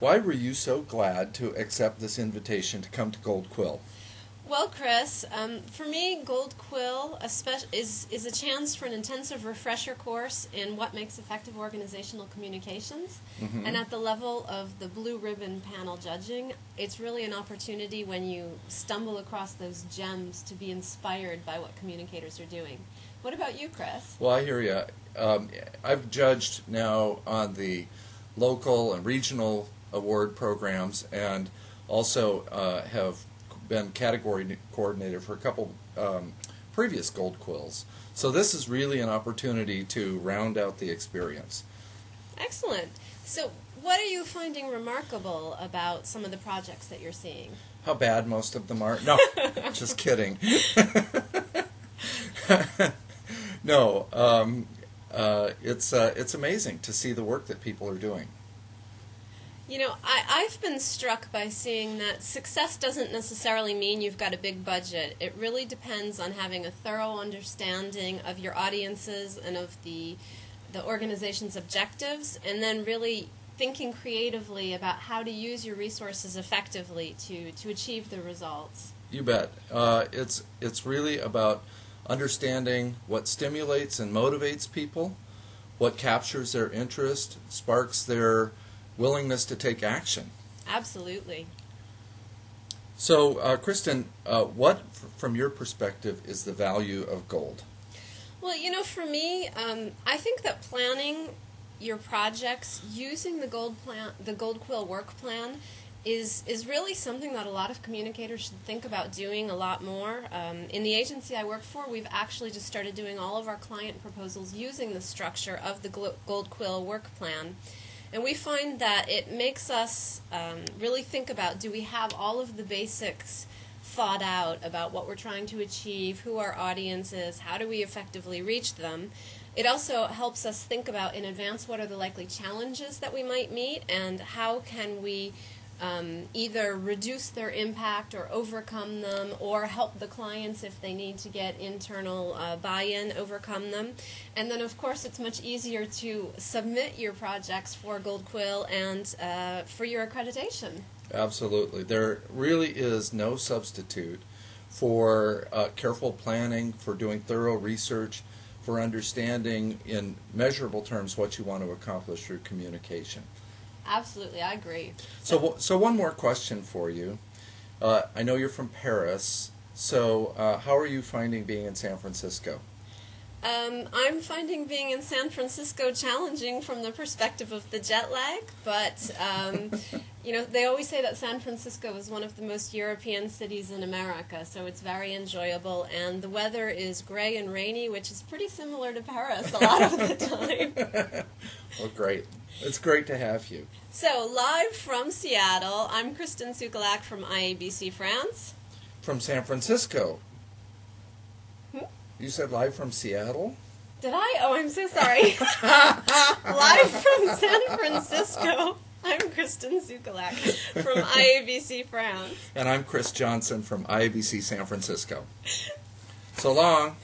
Why were you so glad to accept this invitation to come to Gold Quill? Well, Chris, for me, Gold Quill is a chance for an intensive refresher course in what makes effective organizational communications. Mm-hmm. And at the level of the blue ribbon panel judging, it's really an opportunity when you stumble across those gems to be inspired by what communicators are doing. What about you, Chris? Well, I hear you. I've judged now on the local and regional award programs, and also have been category coordinator for a couple previous Gold Quills. So this is really an opportunity to round out the experience. Excellent. So what are you finding remarkable about some of the projects that you're seeing? How bad most of them are? No, just kidding. No, it's amazing to see the work that people are doing. You know, I've been struck by seeing that success doesn't necessarily mean you've got a big budget. It really depends on having a thorough understanding of your audiences and of the organization's objectives, and then really thinking creatively about how to use your resources effectively to achieve the results. You bet. It's really about understanding what stimulates and motivates people, what captures their interest, sparks their willingness to take action. Absolutely. So, Kristen, what, from your perspective, is the value of gold? Well, you know, for me, I think that planning your projects using the Gold Quill work plan is really something that a lot of communicators should think about doing a lot more. In the agency I work for, we've actually just started doing all of our client proposals using the structure of the Gold Quill work plan. And we find that it makes us really think about, do we have all of the basics thought out about what we're trying to achieve, who our audience is, how do we effectively reach them. It also helps us think about in advance what are the likely challenges that we might meet and how can we either reduce their impact or overcome them, or help the clients if they need to get internal buy-in, overcome them. And then, of course, it's much easier to submit your projects for Gold Quill and for your accreditation. Absolutely. There really is no substitute for careful planning, for doing thorough research, for understanding in measurable terms what you want to accomplish through communication. Absolutely, I agree. So one more question for you. I know you're from Paris, so how are you finding being in San Francisco? I'm finding being in San Francisco challenging from the perspective of the jet lag, but you know, they always say that San Francisco is one of the most European cities in America, so it's very enjoyable, and the weather is gray and rainy, which is pretty similar to Paris a lot of the time. Well, great. It's great to have you. So, live from Seattle, I'm Kristen Sukalac from IABC France. From San Francisco. You said live from Seattle? Did I? Oh, I'm so sorry. Live from San Francisco, I'm Kristen Sukalac from IABC France. And I'm Chris Johnson from IABC San Francisco. So long.